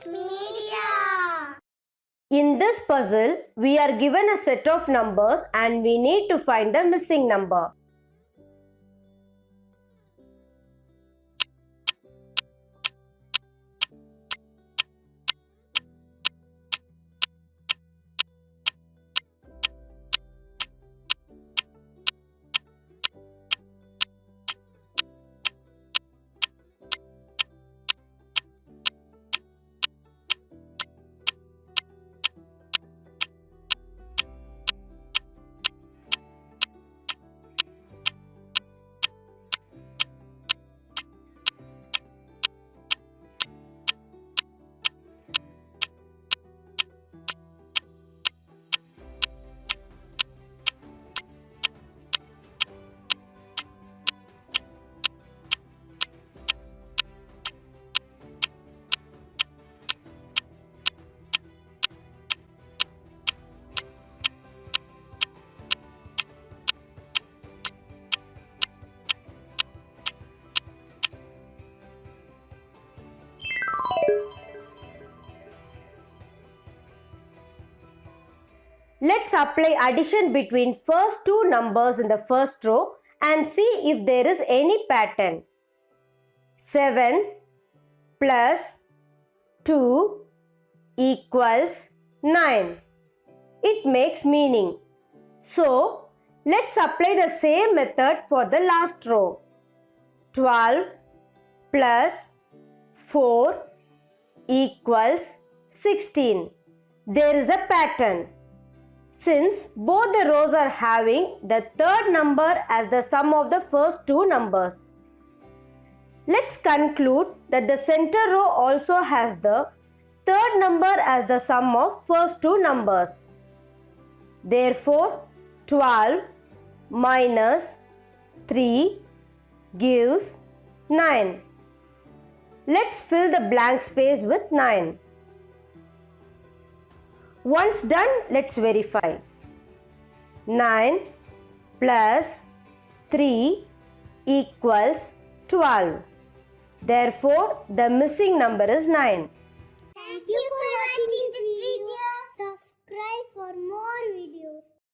Media. In this puzzle, we are given a set of numbers and we need to find the missing number. Let's apply addition between first two numbers in the first row and see if there is any pattern. 7 plus 2 equals 9. It makes meaning. So, let's apply the same method for the last row. 12 plus 4 equals 16. There is a pattern. Since both the rows are having the third number as the sum of the first two numbers. Let's conclude that the center row also has the third number as the sum of first two numbers. Therefore, 12 minus 3 gives 9. Let's fill the blank space with 9. Once done, let's verify. 9 plus 3 equals 12. Therefore, the missing number is 9. Thank you for watching this video. Subscribe for more videos.